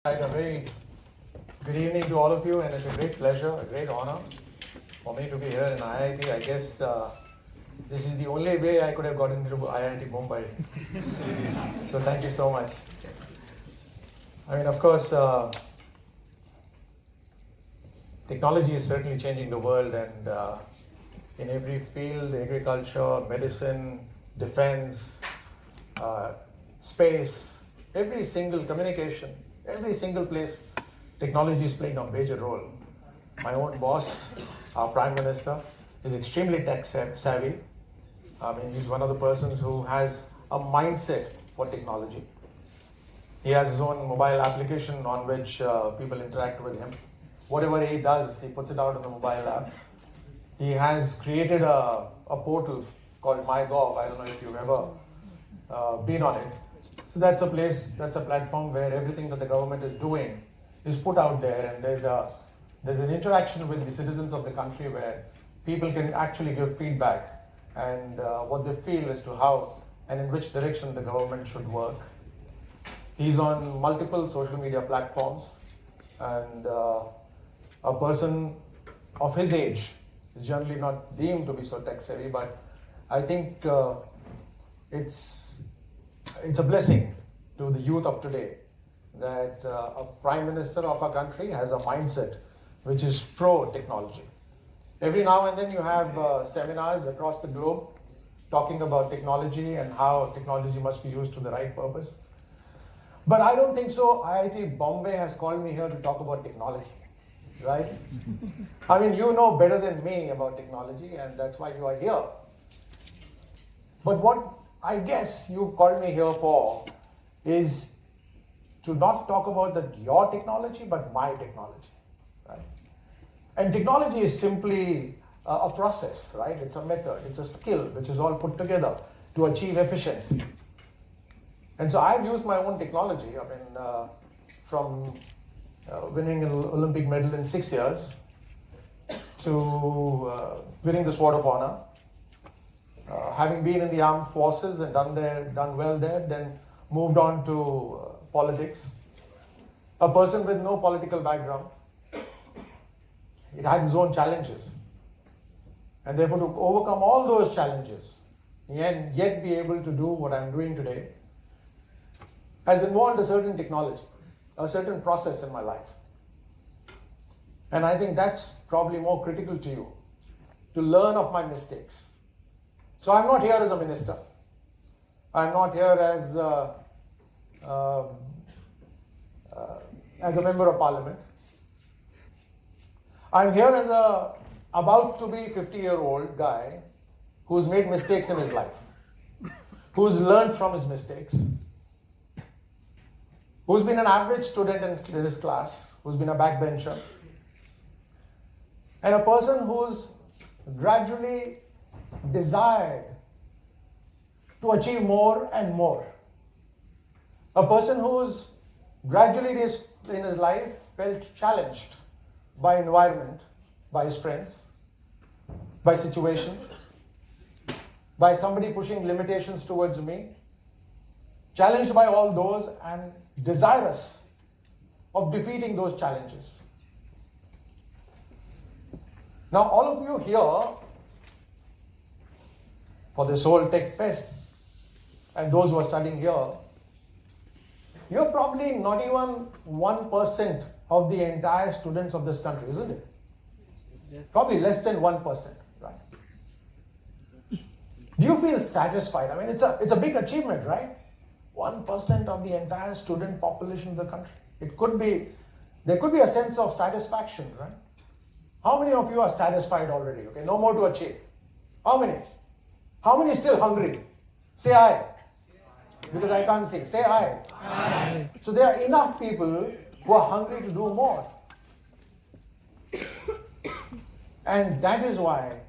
A very good evening to all of you, and it's a great pleasure, a great honor for me to be here in IIT. I guess this is the only way I could have gotten into IIT Bombay. So thank you so much. I mean, of course, technology is certainly changing the world, and in every field, agriculture, medicine, defense, space, every single communication, every single place, technology is playing a major role. My own boss, our Prime Minister, is extremely tech savvy. I mean, he's one of the persons who has a mindset for technology. He has his own mobile application on which people interact with him. Whatever he does, he puts it out on the mobile app. He has created a portal called MyGov. I don't know if you've ever been on it. So that's a place, that's a platform where everything that the government is doing is put out there, and there's an interaction with the citizens of the country where people can actually give feedback and what they feel as to how and in which direction the government should work. He's on multiple social media platforms, and a person of his age is generally not deemed to be so tech savvy, but I think it's a blessing to the youth of today that a Prime Minister of a country has a mindset which is pro-technology. Every now and then you have seminars across the globe talking about technology and how technology must be used to the right purpose. But I don't think so. IIT Bombay has called me here to talk about technology, right? I mean, you know better than me about technology, and that's why you are here. But what I guess you've called me here for is to not talk about your technology, but my technology, right? And technology is simply a process, right? It's a method, it's a skill, which is all put together to achieve efficiency. And so I've used my own technology. I mean, from winning an Olympic medal in 6 years to winning the Sword of Honor. Having been in the armed forces and done well there, then moved on to politics. A person with no political background. It had its own challenges. And therefore to overcome all those challenges and yet be able to do what I'm doing today has involved a certain technology, a certain process in my life. And I think that's probably more critical to you, to learn of my mistakes. So I'm not here as a minister. I'm not here as a member of parliament. I'm here as a about to be 50-year-old guy who's made mistakes in his life, who's learned from his mistakes, who's been an average student in his class, who's been a backbencher, and a person who's gradually desired to achieve more and more. A person who's gradually in his life felt challenged by environment, by his friends, by situations, by somebody pushing limitations towards me, challenged by all those and desirous of defeating those challenges. Now, all of you here for this whole Techfest, and those who are studying here, you're probably not even 1% of the entire students of this country, isn't it? Yes. Probably less than 1%, right? Do you feel satisfied? I mean, it's a big achievement, right? 1% of the entire student population of the country. There could be a sense of satisfaction, right? How many of you are satisfied already? Okay, no more to achieve. How many? How many still hungry? Say aye. Because I can't see. Say aye. Aye. So there are enough people who are hungry to do more. And that is why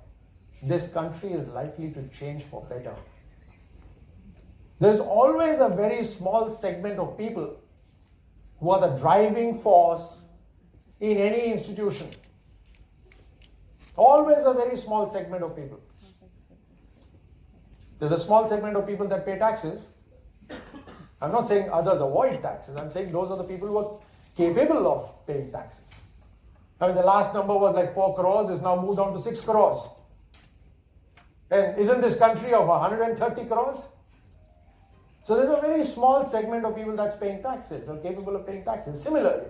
this country is likely to change for better. There's always a very small segment of people who are the driving force in any institution. Always a very small segment of people. There's a small segment of people that pay taxes. I'm not saying others avoid taxes. I'm saying those are the people who are capable of paying taxes. I mean, the last number was like 4 crores, is now moved on to 6 crores. And isn't this country of 130 crores? So there's a very small segment of people that's paying taxes or capable of paying taxes. Similarly,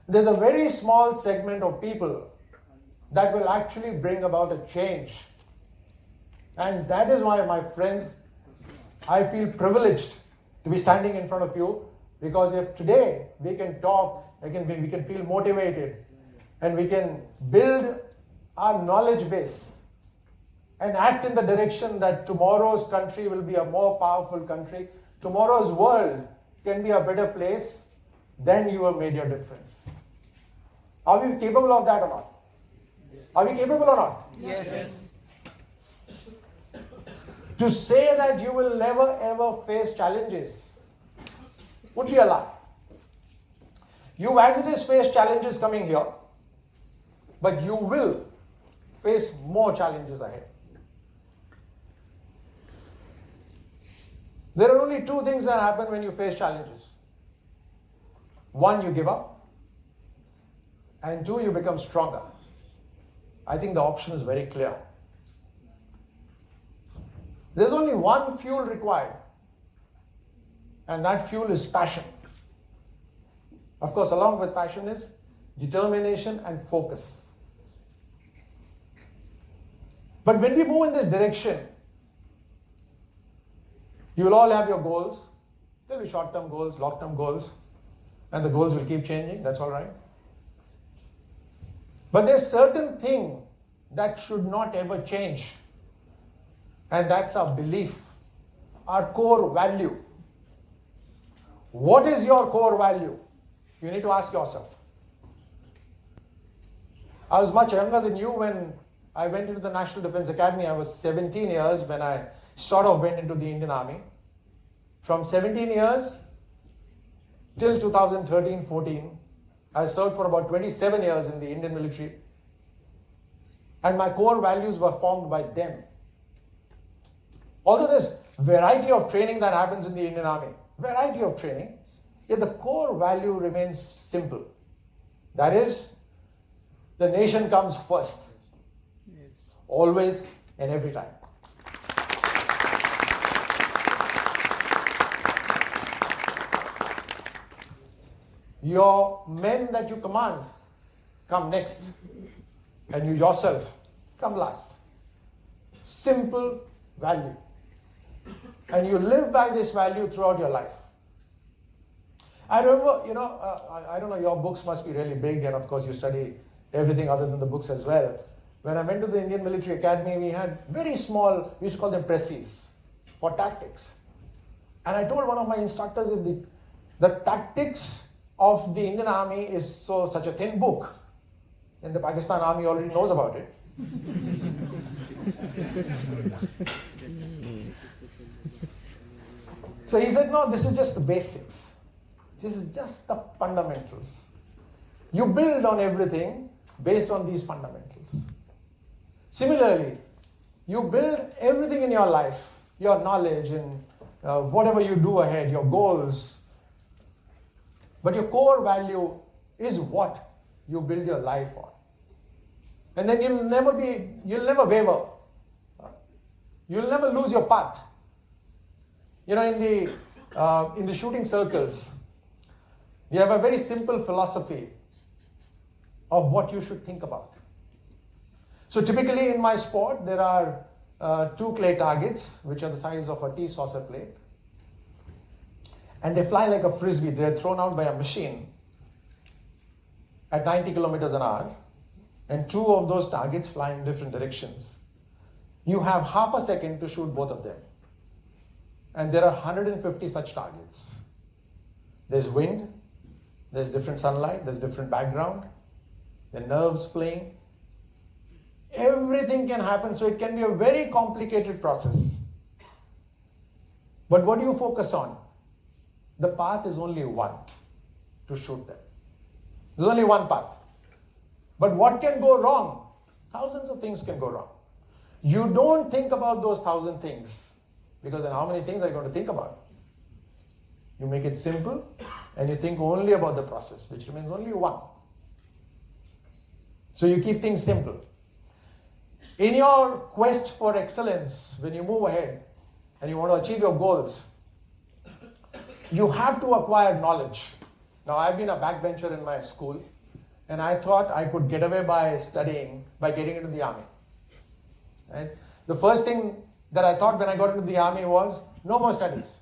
there's a very small segment of people that will actually bring about a change. And that is why, my friends, I feel privileged to be standing in front of you, because if today we can talk, we can feel motivated, and we can build our knowledge base and act in the direction that tomorrow's country will be a more powerful country, tomorrow's world can be a better place, then you have made your difference. Are we capable of that or not? Are we capable or not? Yes. To say that you will never ever face challenges would be a lie. You as it is face challenges coming here, but you will face more challenges ahead. There are only two things that happen when you face challenges. One, you give up, and two, you become stronger. I think the option is very clear. There's only one fuel required, and that fuel is passion. Of course, along with passion is determination and focus. But when we move in this direction, you will all have your goals. There will be short-term goals, long-term goals, and the goals will keep changing, that's all right. But there's certain thing that should not ever change, and that's our belief, our core value. What is your core value? You need to ask yourself. I was much younger than you when I went into the National Defence Academy. I was 17 years when I sort of went into the Indian Army. From 17 years till 2013-14, I served for about 27 years in the Indian military. And my core values were formed by them. Although there's variety of training that happens in the Indian Army, variety of training, yet the core value remains simple. That is, the nation comes first. Yes. Always and every time. Your men that you command come next, and you yourself come last. Simple value. And you live by this value throughout your life. I remember, I don't know, your books must be really big, and of course you study everything other than the books as well. When I went to the Indian Military Academy, we had very small, we used to call them presses, for tactics. And I told one of my instructors, if the tactics of the Indian Army is such a thin book, then the Pakistan Army already knows about it. So he said, no, this is just the basics. This is just the fundamentals. You build on everything based on these fundamentals. Similarly, you build everything in your life, your knowledge and whatever you do ahead, your goals. But your core value is what you build your life on. And then you'll never waver. You'll never lose your path. In the shooting circles, we have a very simple philosophy of what you should think about. So typically in my sport, there are 2 clay targets, which are the size of a tea saucer plate. And they fly like a frisbee. They're thrown out by a machine at 90 kilometers an hour. And 2 of those targets fly in different directions. You have half a second to shoot both of them. And there are 150 such targets. There's wind, there's different sunlight, there's different background, the nerves playing. Everything can happen, so it can be a very complicated process. But what do you focus on? The path is only one, to shoot them. There's only one path. But what can go wrong? Thousands of things can go wrong. You don't think about those 1,000 things, because then how many things are you going to think about? You make it simple, and you think only about the process, which remains only one. So you keep things simple. In your quest for excellence, when you move ahead and you want to achieve your goals, you have to acquire knowledge. Now, I've been a backbencher in my school, and I thought I could get away by studying, by getting into the army. Right? The first thing that I thought when I got into the army was, no more studies.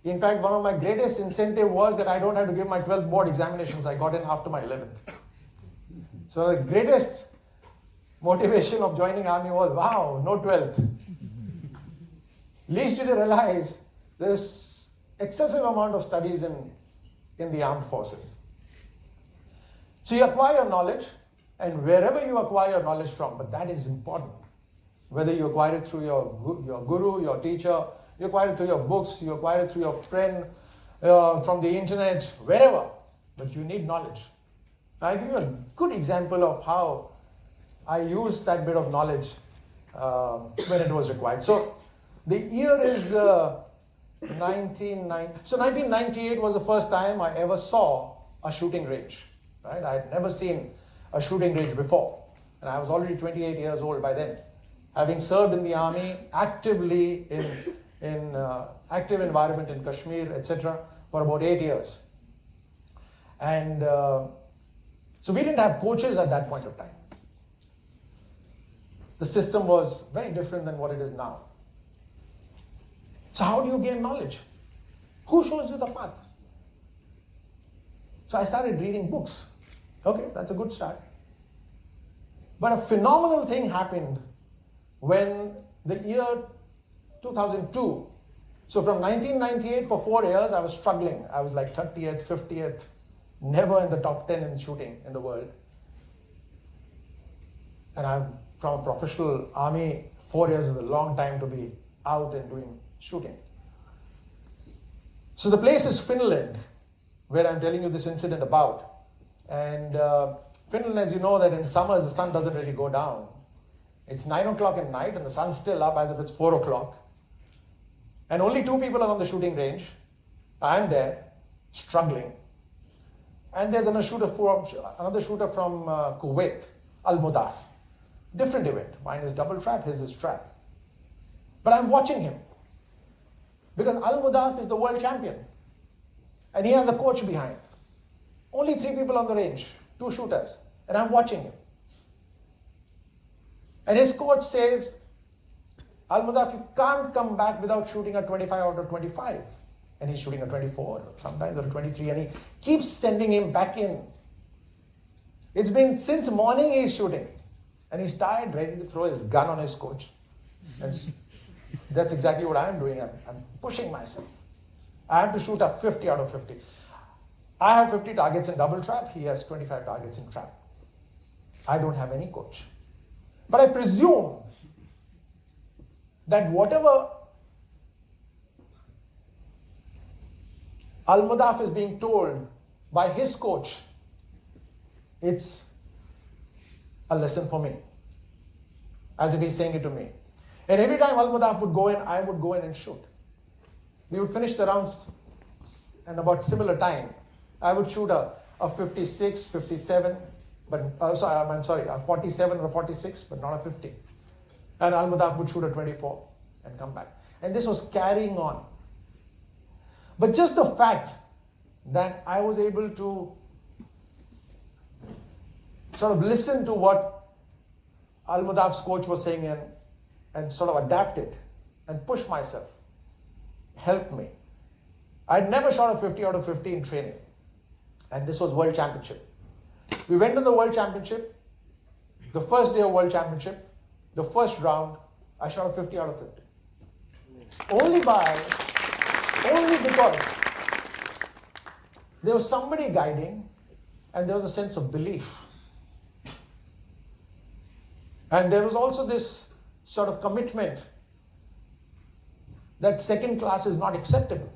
In fact, one of my greatest incentive was that I don't have to give my 12th board examinations. I got in after my 11th. So the greatest motivation of joining army was, wow, no 12th. Least did you realize there's excessive amount of studies in the armed forces. So you acquire your knowledge, and wherever you acquire your knowledge from, but that is important. Whether you acquire it through your guru, your teacher, you acquire it through your books, you acquire it through your friend, from the internet, wherever, but you need knowledge. I'll give you a good example of how I used that bit of knowledge when it was required. So the year is 1990. So 1998 was the first time I ever saw a shooting range. Right? I had never seen a shooting range before, and I was already 28 years old by then, having served in the army, actively in active environment in Kashmir, etc., for about 8 years. And so we didn't have coaches at that point of time. The system was very different than what it is now. So how do you gain knowledge? Who shows you the path? So I started reading books. Okay, that's a good start. But a phenomenal thing happened when the year 2002, so from 1998 for 4 years, I was struggling. I was like 30th, 50th, never in the top 10 in shooting in the world. And I'm from a professional army. 4 years is a long time to be out and doing shooting. So the place is Finland, where I'm telling you this incident about. And Finland, as you know, that in summers the sun doesn't really go down. It's 9 o'clock at night and the sun's still up as if it's 4 o'clock. And only 2 people are on the shooting range. I'm there, struggling. And there's another shooter from Kuwait, Al-Mudaf. Different event. Mine is double trap, his is trap. But I'm watching him. Because Al-Mudaf is the world champion. And he has a coach behind. Only 3 people on the range, 2 shooters. And I'm watching him. And his coach says, Al-Mudaf, you can't come back without shooting a 25 out of 25. And he's shooting a 24, sometimes, or a 23, and he keeps sending him back in. It's been since morning he's shooting. And he's tired, ready to throw his gun on his coach. And that's exactly what I'm doing. I'm pushing myself. I have to shoot a 50 out of 50. I have 50 targets in double trap. He has 25 targets in trap. I don't have any coach. But I presume that whatever Al-Mudaf is being told by his coach, it's a lesson for me. As if he's saying it to me. And every time Al-Mudaf would go in, I would go in and shoot. We would finish the rounds in about similar time. I would shoot a 56, 57, but a 47 or 46, but not a 50. And Al-Mudaf would shoot a 24 and come back. And this was carrying on. But just the fact that I was able to sort of listen to what Al-Mudaf's coach was saying and sort of adapt it and push myself helped me. I'd never shot a 50 out of 50 in training. And this was World Championship. We went to the World Championship. The first day of World Championship, the first round, I shot a 50 out of 50. Only because there was somebody guiding and there was a sense of belief. And there was also this sort of commitment that second class is not acceptable.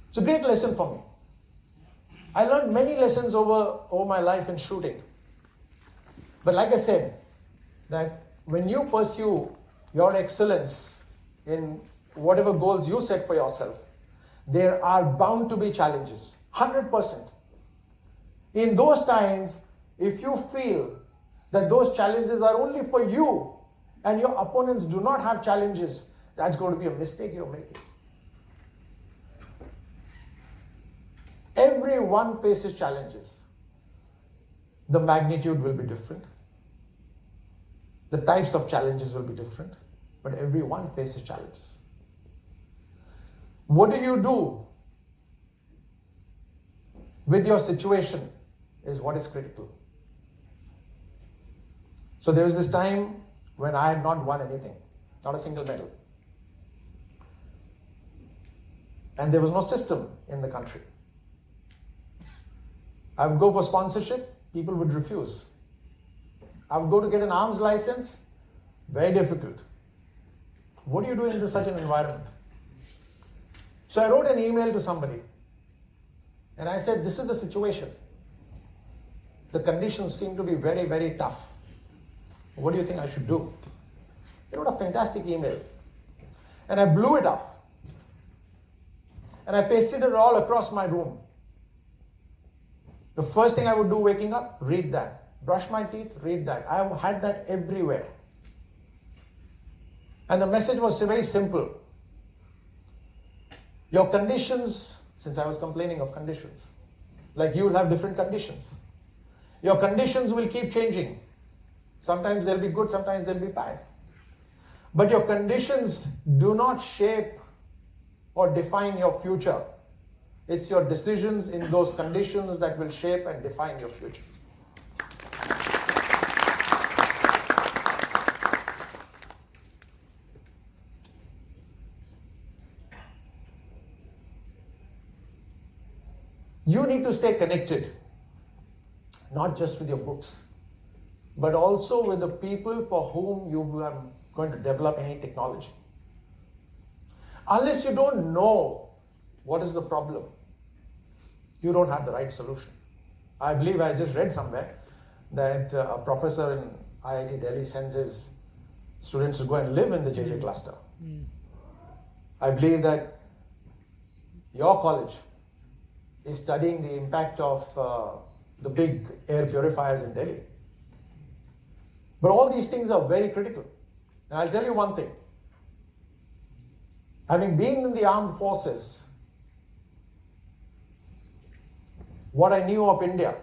It's a great lesson for me. I learned many lessons over my life in shooting. But like I said, that when you pursue your excellence in whatever goals you set for yourself, there are bound to be challenges, 100%. In those times, if you feel that those challenges are only for you and your opponents do not have challenges, that's going to be a mistake you're making. Everyone faces challenges. The magnitude will be different. The types of challenges will be different, but everyone faces challenges. What do you do with your situation is what is critical. So there was this time when I had not won anything, not a single medal. And there was no system in the country. I would go for sponsorship, people would refuse. I would go to get an arms license, very difficult. What do you do in such an environment? So I wrote an email to somebody and I said, this is the situation. The conditions seem to be very, very tough. What do you think I should do? He wrote a fantastic email. And I blew it up. And I pasted it all across my room. The first thing I would do waking up, read that. Brush my teeth, read that. I had that everywhere. And the message was very simple. Your conditions, since I was complaining of conditions, like you will have different conditions. Your conditions will keep changing. Sometimes they'll be good, sometimes they'll be bad. But your conditions do not shape or define your future. It's your decisions in those conditions that will shape and define your future. You need to stay connected, not just with your books, but also with the people for whom you are going to develop any technology. Unless you don't know what is the problem, you don't have the right solution. I believe I just read somewhere that a professor in IIT Delhi sends his students to go and live in the JJ cluster. I believe that your college is studying the impact of the big air purifiers in Delhi. But all these things are very critical. And I'll tell you one thing. Having been in the armed forces, what I knew of India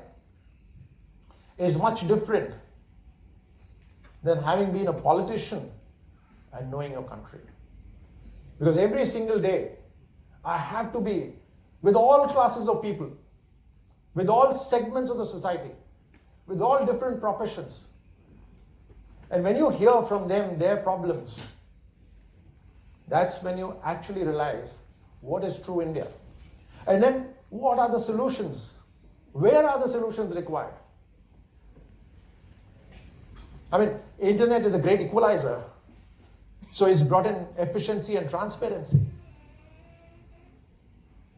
is much different than having been a politician and knowing your country. Because every single day, I have to be with all classes of people, with all segments of the society, with all different professions. And when you hear from them their problems, that's when you actually realize what is true India. And then what are the solutions? Where are the solutions required? I mean, internet is a great equalizer. So it's brought in efficiency and transparency.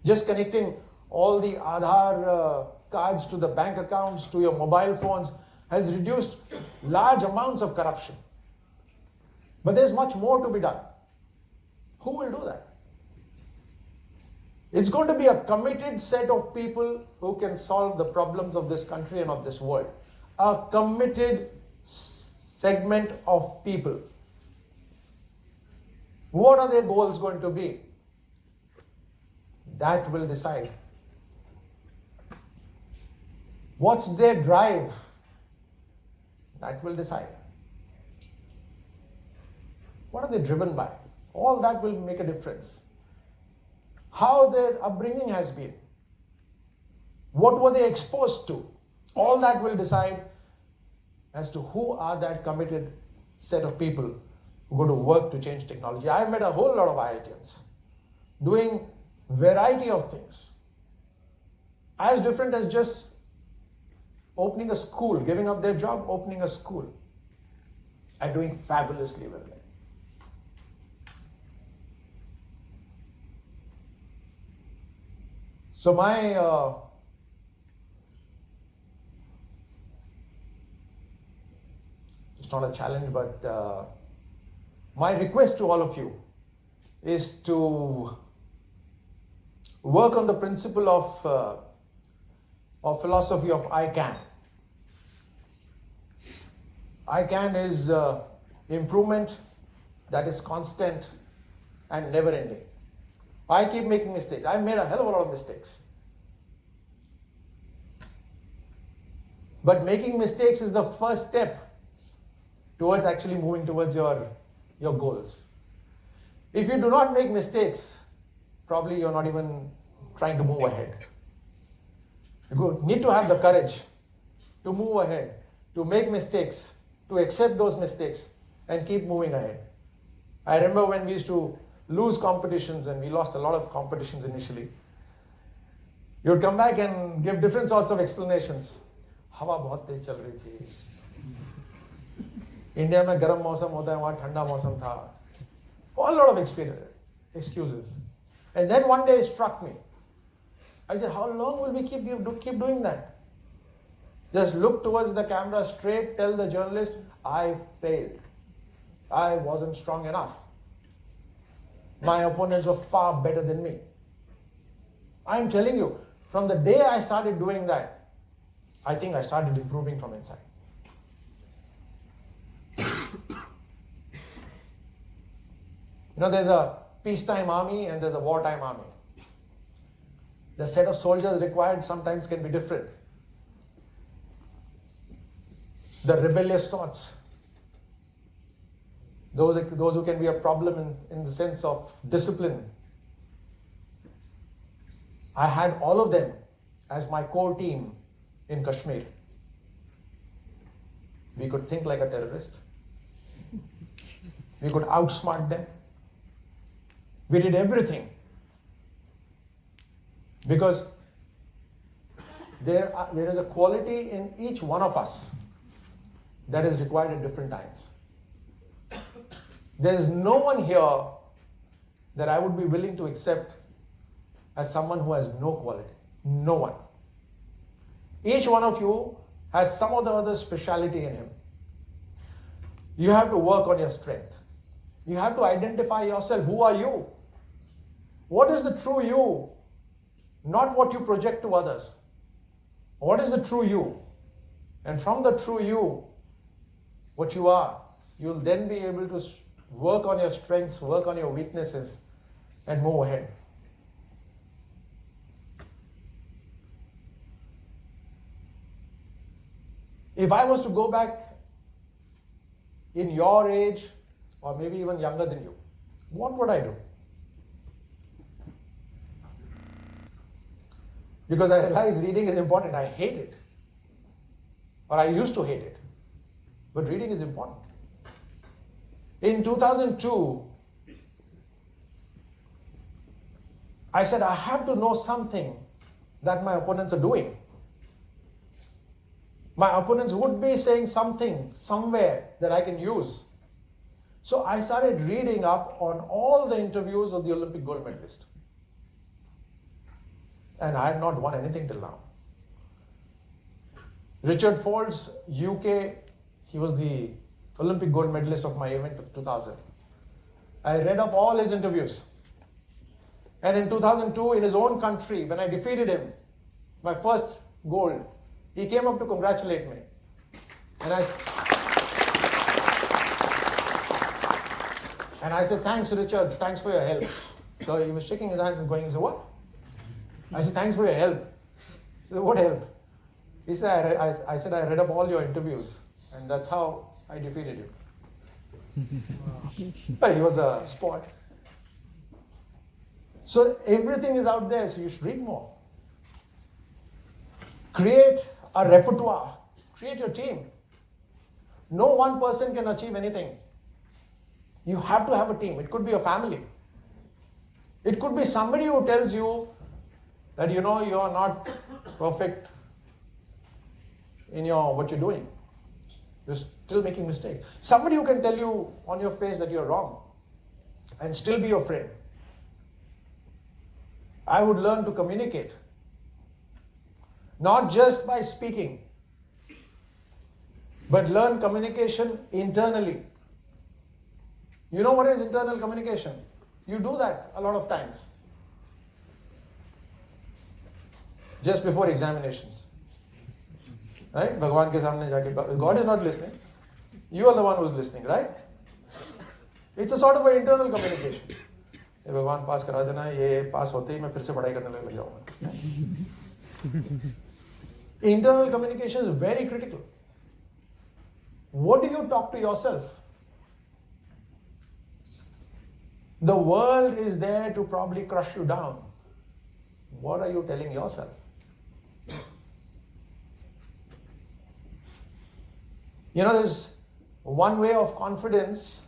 Just connecting all the Aadhaar cards to the bank accounts, to your mobile phones, has reduced large amounts of corruption. But there's much more to be done. Who will do that? It's going to be a committed set of people who can solve the problems of this country and of this world. A committed segment of people. What are their goals going to be? That will decide. What's their drive? That will decide. What are they driven by? All that will make a difference. How their upbringing has been. What were they exposed to? All that will decide as to who are that committed set of people who go to work to change technology. I've met a whole lot of IITians doing variety of things. As different as just opening a school, giving up their job, opening a school, and doing fabulously well there. So my it's not a challenge, but my request to all of you is to work on the principle of philosophy of I can. I can is improvement that is constant and never ending. I keep making mistakes. I've made a hell of a lot of mistakes. But making mistakes is the first step towards actually moving towards your goals. If you do not make mistakes, probably you're not even trying to move ahead. You need to have the courage to move ahead, to make mistakes, to accept those mistakes and keep moving ahead. I remember when we used to lose competitions, and we lost a lot of competitions initially. You would come back and give different sorts of explanations. हवा बहुत तेज चल रही थी. India में गर्म मौसम होता है, वहाँ ठंडा मौसम था. A lot of excuses. And then one day it struck me. I said, how long will we keep doing that? Just look towards the camera straight, tell the journalist, I failed. I wasn't strong enough. My opponents were far better than me. I'm telling you, from the day I started doing that, I think I started improving from inside. There's a peacetime army and there's a wartime army. The set of soldiers required sometimes can be different. The rebellious sorts, those who can be a problem in the sense of discipline. I had all of them as my core team in Kashmir. We could think like a terrorist. We could outsmart them. We did everything. Because there is a quality in each one of us that is required at different times. There is no one here that I would be willing to accept as someone who has no quality. No one. Each one of you has some or the other speciality in him. You have to work on your strength. You have to identify yourself. Who are you? What is the true you? Not what you project to others. What is the true you? And from the true you, what you are, you'll then be able to work on your strengths, work on your weaknesses, and move ahead. If I was to go back in your age, or maybe even younger than you, what would I do? Because I realize reading is important. I hate it. Or I used to hate it. But reading is important. In 2002, I said, I have to know something that my opponents are doing. My opponents would be saying something somewhere that I can use. So I started reading up on all the interviews of the Olympic gold medalist. And I had not won anything till now. Richard Folds, UK, he was the Olympic gold medalist of my event of 2000. I read up all his interviews. And in 2002, in his own country, when I defeated him, my first gold, he came up to congratulate me. And I said, thanks, Richard, thanks for your help. So he was shaking his hands and going, he said, what? I said, thanks for your help. He said, what help? He said, I said, I read up all your interviews, and that's how I defeated you. But he was a sport. So everything is out there, so you should read more. Create a repertoire. Create your team. No one person can achieve anything. You have to have a team. It could be a family. It could be somebody who tells you that you are not perfect in what you're doing. You're still making mistakes. Somebody who can tell you on your face that you're wrong and still be your friend. I would learn to communicate. Not just by speaking, but learn communication internally. You know what is internal communication? You do that a lot of times. just before examinations. Right? Bhagwan ke samne jaake, God is not listening. You are the one who is listening, right? It's a sort of an internal communication. ये भगवान पास करा देना, ये पास होते ही मैं फिर से पढ़ाई करने लग जाऊंगा. Internal communication is very critical. What do you talk to yourself? The world is there to probably crush you down. What are you telling yourself? You know, there's one way of confidence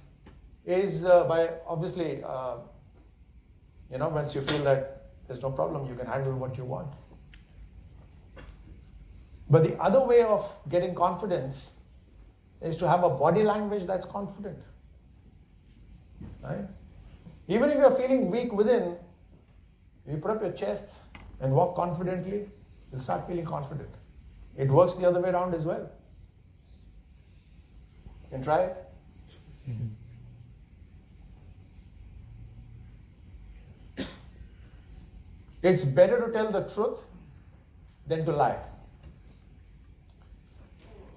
is by obviously, once you feel that there's no problem, you can handle what you want. But the other way of getting confidence is to have a body language that's confident. Right? Even if you're feeling weak within, you put up your chest and walk confidently, you'll start feeling confident. It works the other way around as well. You can try it. It's better to tell the truth than to lie.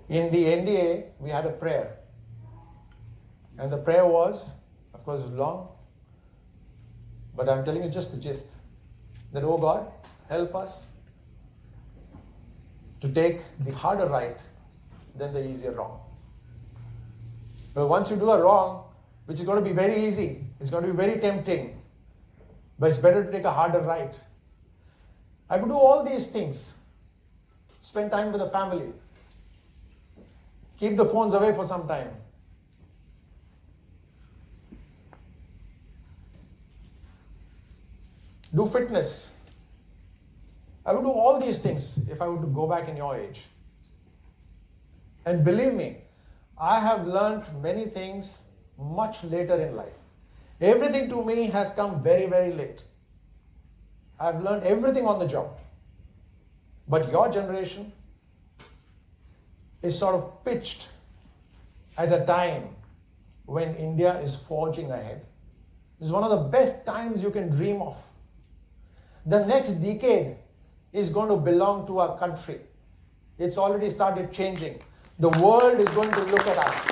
In the NDA, we had a prayer. And the prayer was, of course, it was long, but I'm telling you just the gist. That, oh God, help us to take the harder right than the easier wrong. But once you do a wrong, which is going to be very easy, it's going to be very tempting, but it's better to take a harder right. I would do all these things. Spend time with the family. Keep the phones away for some time. Do fitness. I would do all these things if I were to go back in your age. And believe me, I have learned many things much later in life. Everything to me has come very, very late. I've learned everything on the job. But your generation is sort of pitched at a time when India is forging ahead. It's one of the best times you can dream of. The next decade is going to belong to our country. It's already started changing. The world is going to look at us.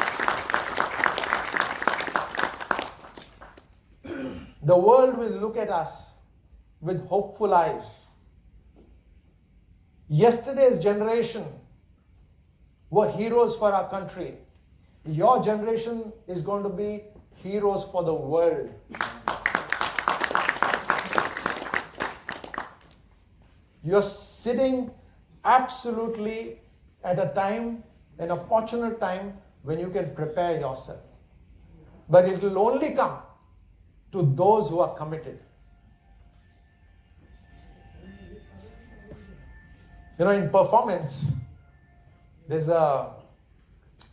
The world will look at us with hopeful eyes. Yesterday's generation were heroes for our country. Your generation is going to be heroes for the world. You're sitting absolutely at a time, an opportune time, when you can prepare yourself. But it will only come to those who are committed. You know, in performance, there's an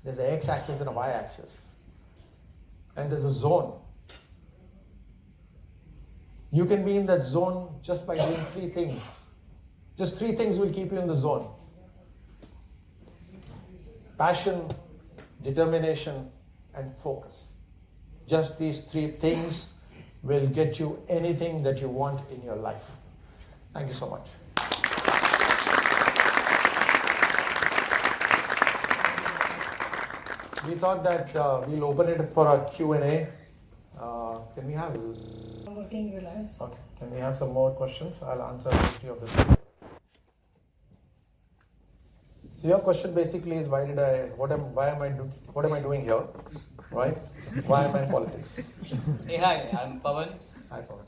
x-axis and a y-axis. And there's a zone. You can be in that zone just by doing three things. Just three things will keep you in the zone. Passion, determination, and focus. Just these three things will get you anything that you want in your life. Thank you so much. We thought that we'll open it for a Q&A. Can we have? I'm working Reliance. Okay. Can we have some more questions? I'll answer a few of them. So your question basically is, what am I doing here, right? Why am I in politics? Hey, hi, I'm Pawan. Hi, Pawan.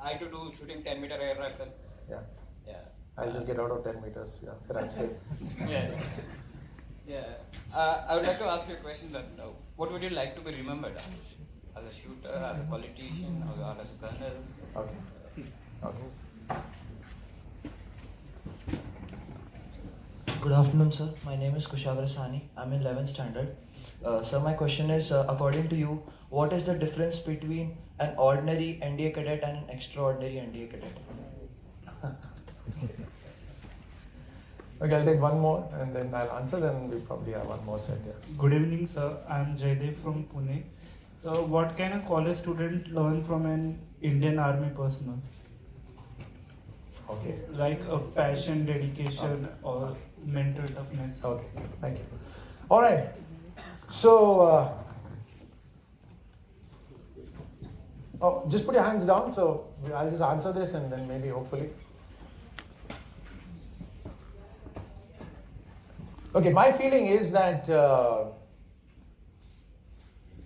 I had to do shooting 10-meter air rifle. Yeah. Yeah. I'll just get out of 10 meters. Yeah, but I'm safe. Yeah. Yeah. I would like to ask you a question that what would you like to be remembered as? As a shooter, as a politician, or as a colonel? Okay. Okay. Good afternoon, sir. My name is Kushagra Sani. I'm in 11th standard. Sir, my question is, according to you, what is the difference between an ordinary NDA cadet and an extraordinary NDA cadet? Okay, I'll take one more and then I'll answer, then we probably have one more set here. Good evening, sir. I'm Jaydev from Pune. So, what can a college student learn from an Indian Army personnel? Okay. Okay. like a passion, dedication, or mental toughness. Okay. Thank you. All right. So, just put your hands down. So I'll just answer this and then maybe hopefully. Okay, my feeling is that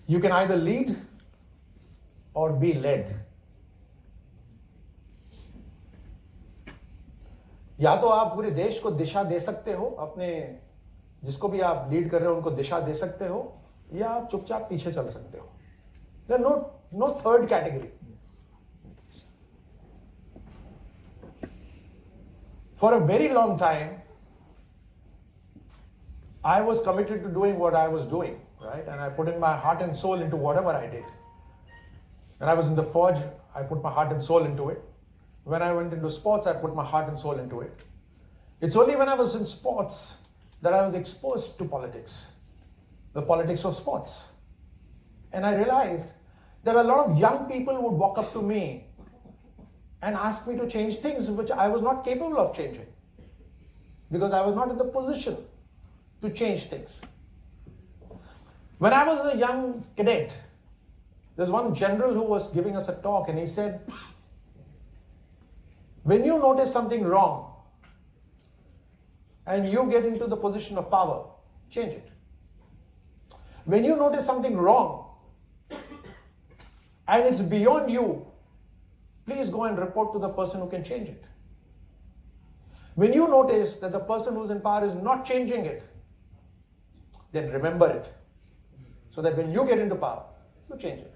you can either lead or be led. या तो आप पूरे देश को दिशा दे सकते हो, अपने जिसको भी आप लीड कर रहे हो उनको दिशा दे सकते हो, या आप चुपचाप पीछे चल सकते हो. There are no third category. For a very long time, I was committed to doing what I was doing, right? And I put in my heart and soul into whatever I did. When I was in the forge, I put my heart and soul into it. When I went into sports, I put my heart and soul into it. It's only when I was in sports that I was exposed to politics, the politics of sports. And I realized that a lot of young people would walk up to me and ask me to change things which I was not capable of changing, because I was not in the position to change things. When I was a young cadet, there's one general who was giving us a talk and he said, when you notice something wrong and you get into the position of power, change it. When you notice something wrong and it's beyond you, please go and report to the person who can change it. When you notice that the person who's in power is not changing it, then remember it, so that when you get into power, you change it.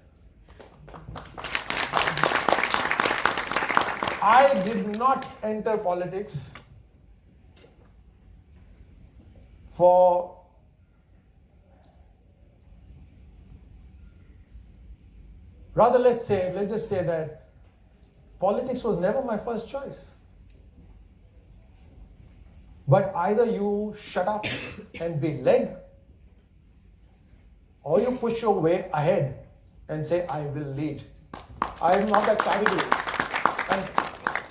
I did not enter politics for let's just say that politics was never my first choice. But either you shut up and be led, or you push your way ahead and say, I will lead. I am not that category.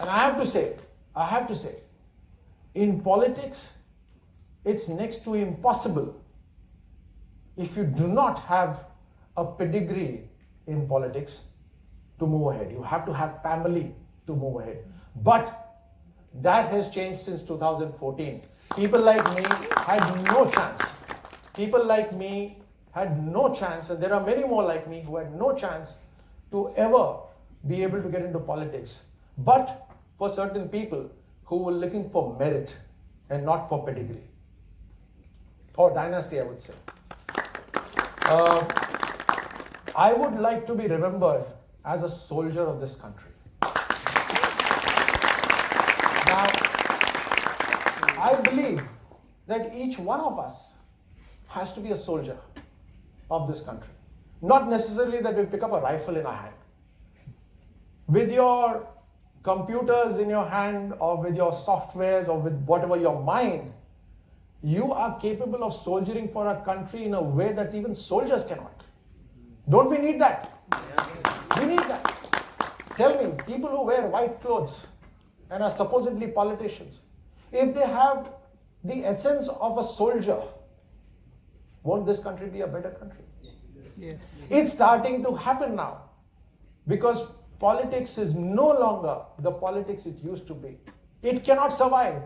And I have to say, in politics, it's next to impossible if you do not have a pedigree in politics to move ahead. You have to have family to move ahead. But that has changed since 2014. People like me had no chance. People like me had no chance, and there are many more like me who had no chance to ever be able to get into politics. But for certain people who were looking for merit and not for pedigree or dynasty, I would say. I would like to be remembered as a soldier of this country. Now, I believe that each one of us has to be a soldier of this country. Not necessarily that we pick up a rifle in our hand. With your computers in your hand, or with your softwares, or with whatever your mind, you are capable of soldiering for a country in a way that even soldiers cannot. Don't we need that? We need that. Tell me, people who wear white clothes and are supposedly politicians, if they have the essence of a soldier, won't this country be a better country? Yes. It's starting to happen now, because politics is no longer the politics it used to be. It cannot survive.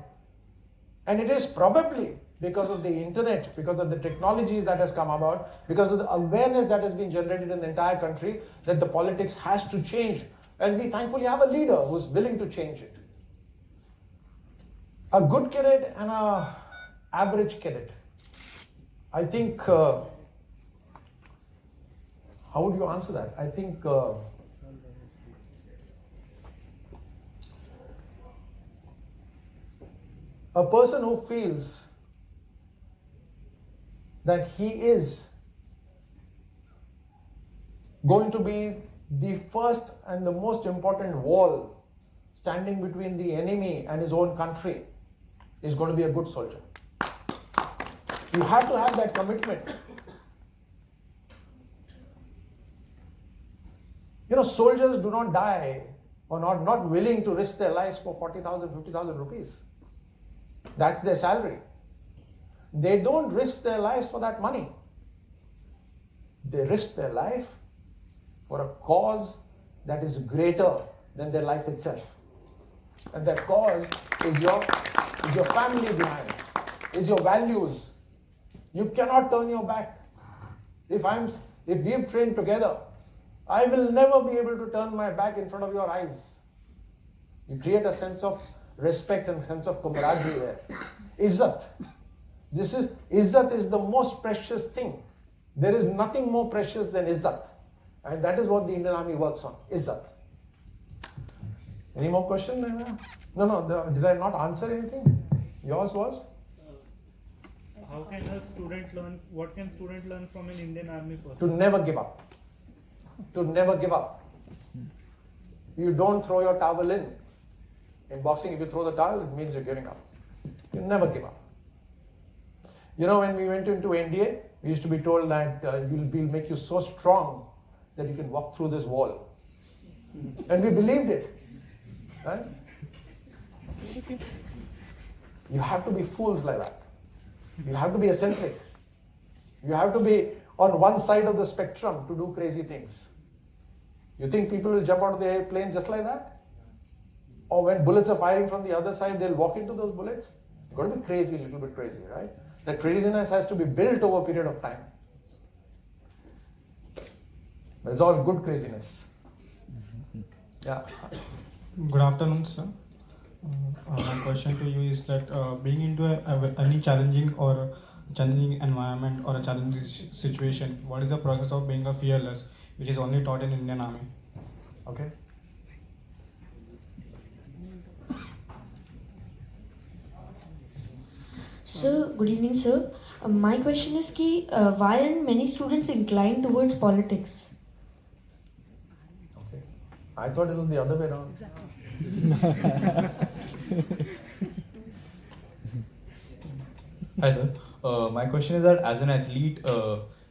And it is probably because of the internet, because of the technologies that has come about, because of the awareness that has been generated in the entire country, that the politics has to change. And we thankfully have a leader who's willing to change it. A good cadet and an average cadet. I think, how would you answer that? I think a person who feels that he is going to be the first and the most important wall standing between the enemy and his own country is going to be a good soldier. You have to have that commitment. You know, soldiers do not die or not willing to risk their lives for 40,000, 50,000 rupees. That's their salary. They don't risk their lives for that money. They risk their life for a cause that is greater than their life itself. And that cause is your family behind, is your values. You cannot turn your back. If we've trained together, I will never be able to turn my back in front of your eyes. You create a sense of respect and sense of camaraderie there. Izzat. Izzat is the most precious thing. There is nothing more precious than Izzat. And that is what the Indian Army works on, Izzat. Any more questions? No, did I not answer anything? Yours was? How can a student learn, what can student learn from an Indian Army person? To never give up. To never give up. You don't throw your towel in. In boxing, if you throw the towel, it means you're giving up. You never give up. You know, when we went into NDA, we used to be told that we'll make you so strong that you can walk through this wall. And we believed it. Right? You have to be fools like that. You have to be eccentric. You have to be on one side of the spectrum to do crazy things. You think people will jump out of the airplane just like that? Or when bullets are firing from the other side, they'll walk into those bullets? You've got to be crazy, a little bit crazy, right? That craziness has to be built over a period of time. But it's all good craziness. Yeah. Good afternoon, sir. My question to you is that being into any challenging environment or a challenging situation, what is the process of being a fearless, which is only taught in Indian Army? Okay. Sir, good evening, sir. My question is why aren't many students inclined towards politics? Okay. I thought it was the other way around. Hi sir, my question is that as an athlete,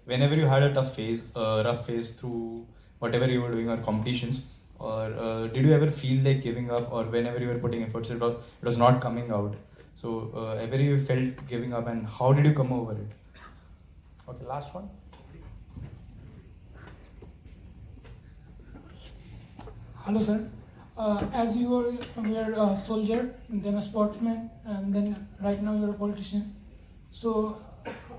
whenever you had a rough phase through whatever you were doing or competitions, or did you ever feel like giving up, or whenever you were putting efforts, it was not coming out? So ever you felt giving up, and how did you come over it? Okay, last one. Hello, sir. As you were a soldier, then a sportsman, and then right now you're a politician. So,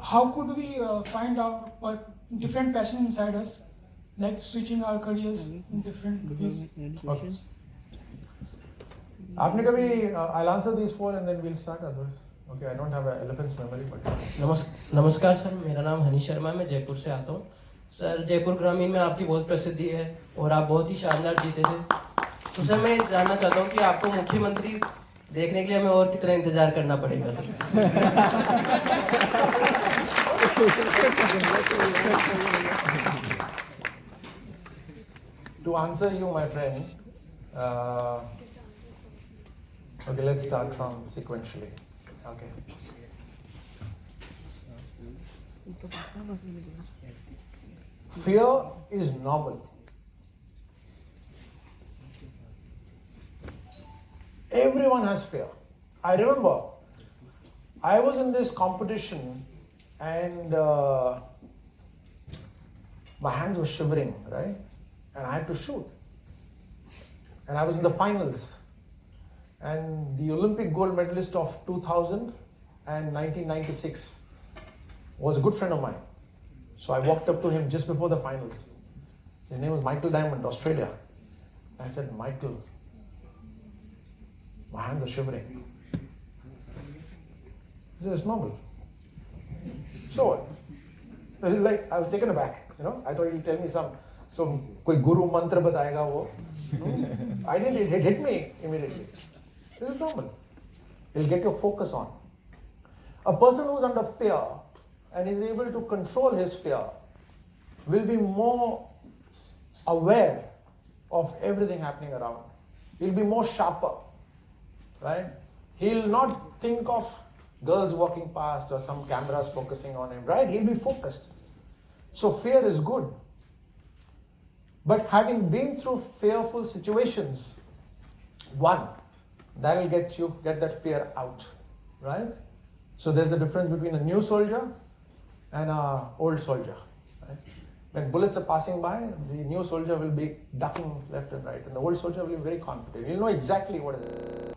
how could we find out what different passion inside us, like switching our careers in different ways? Okay. आपने कभी I'll answer these four and then we'll start others. Okay, I don't have an elephant's memory, but नमस्कार sir, मेरा नाम हनी शर्मा है, मैं जयपुर से आता हूँ। सर, जयपुर ग्रामीण में आपकी बहुत प्रसिद्धि है और आप बहुत ही शानदार जीते थे। तो सर, मैं जानना चाहता हूँ कि आपको मुख्यमंत्री देखने के लिए हमें और कितना इंतजार करना पड़ेगा sir? To answer you, my friend, okay, let's start from sequentially. Okay. Fear is normal. Everyone has fear. I remember I was in this competition and my hands were shivering, right? And I had to shoot. And I was in the finals. And the Olympic gold medalist of 2000 and 1996 was a good friend of mine. So I walked up to him just before the finals. His name was Michael Diamond, Australia. I said, Michael, my hands are shivering. He said, it's normal. So what? Like, I was taken aback, you know. I thought he'd tell me some koi guru mantra batayega wo. I didn't, it hit me immediately. This is normal. It'll get your focus on. A person who's under fear and is able to control his fear will be more aware of everything happening around. He'll be more sharper, right? He'll not think of girls walking past or some cameras focusing on him, right? He'll be focused. So fear is good. But having been through fearful situations, One, that will get that fear out, right? So there's a difference between a new soldier and an old soldier. Right? When bullets are passing by, the new soldier will be ducking left and right, and the old soldier will be very confident. He'll know exactly what it is.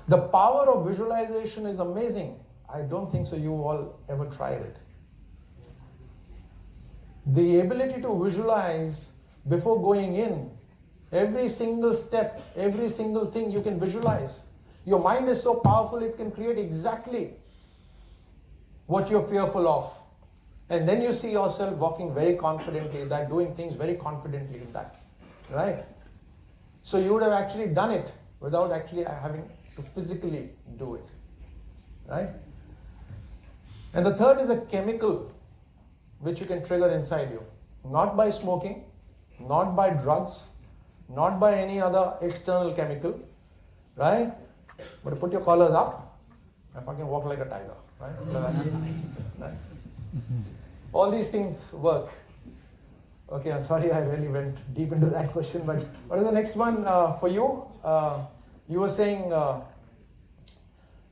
The power of visualization is amazing. I don't think so you all ever tried it. The ability to visualize before going in, every single step, every single thing you can visualize. Your mind is so powerful, it can create exactly what you're fearful of. And then you see yourself walking very confidently, that doing things very confidently in that, right? So you would have actually done it without actually having to physically do it, right? And the third is a chemical which you can trigger inside you. Not by smoking, not by drugs, not by any other external chemical, right? But put your collars up and fucking walk like a tiger, right? All these things work. Okay, I'm sorry I really went deep into that question, but what is the next one for you? You were saying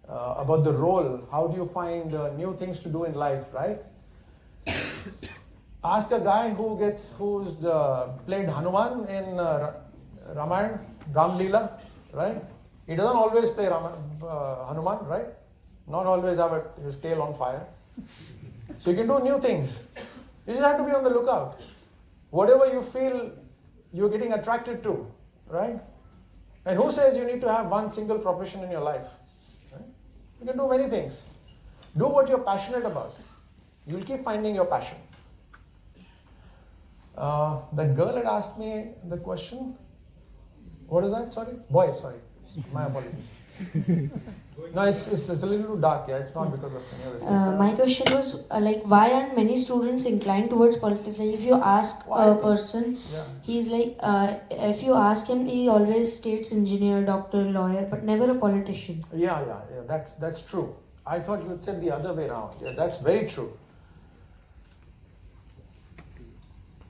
about the role. How do you find new things to do in life, right? Ask a guy who's played Hanuman in Ramayana, Ram Leela, right? He doesn't always play Hanuman, right? Not always have his tail on fire. So you can do new things. You just have to be on the lookout. Whatever you feel you're getting attracted to, right? And who says you need to have one single profession in your life? Right? You can do many things. Do what you're passionate about. You'll keep finding your passion. That girl had asked me the question. What is that? Sorry? Boy, sorry. My apologies. No, it's a little too dark. Yeah, it's not because of any other thing. My question was why aren't many students inclined towards politics? Like if you ask a person, he's like, if you ask him, he always states engineer, doctor, lawyer, but never a politician. Yeah. That's true. I thought you had said the other way around. Yeah, that's very true.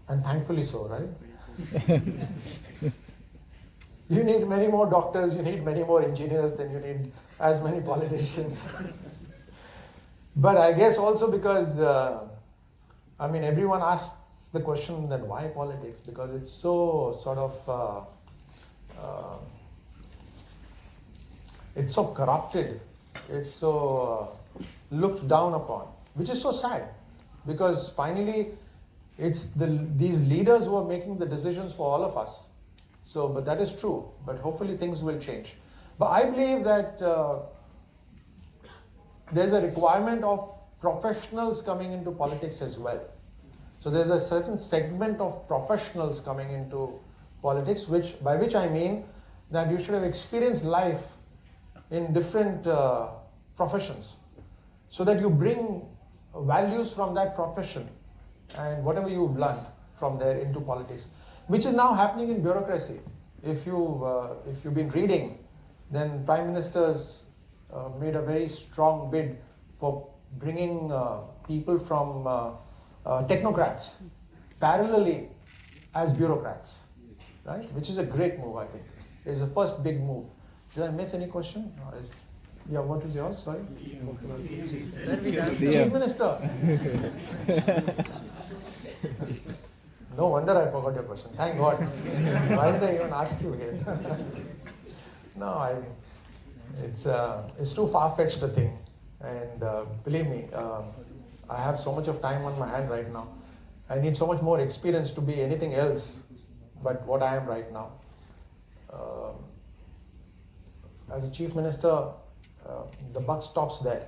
And thankfully so, right? You need many more doctors, you need many more engineers than you need as many politicians. But I guess also because, everyone asks the question that why politics? Because it's so sort of, it's so corrupted, it's so looked down upon, which is so sad. Because finally, it's these leaders who are making the decisions for all of us. So, but that is true. But hopefully things will change. But I believe that there's a requirement of professionals coming into politics as well. So there's a certain segment of professionals coming into politics, by which I mean that you should have experienced life in different professions, so that you bring values from that profession and whatever you've learned from there into politics, which is now happening in bureaucracy. If you've been reading, then prime ministers made a very strong bid for bringing people from technocrats parallelly as bureaucrats, right? Which is a great move, I think. It's the first big move. Did I miss any question? What is yours? Sorry. Chief Minister. No wonder I forgot your question. Thank God. Why did I even ask you here? No, it's too far-fetched a thing. And believe me, I have so much of time on my hand right now. I need so much more experience to be anything else but what I am right now. As a Chief Minister, the buck stops there.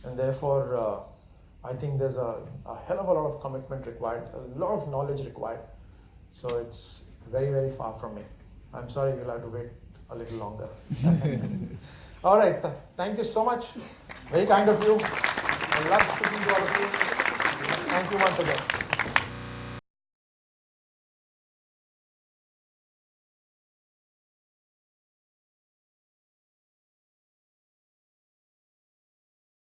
And therefore, I think there's a hell of a lot of commitment required, a lot of knowledge required. So it's very, very far from me. I'm sorry you'll have to wait a little longer. All right, thank you so much. Very kind of you. I love speaking to all of you. Thank you once again.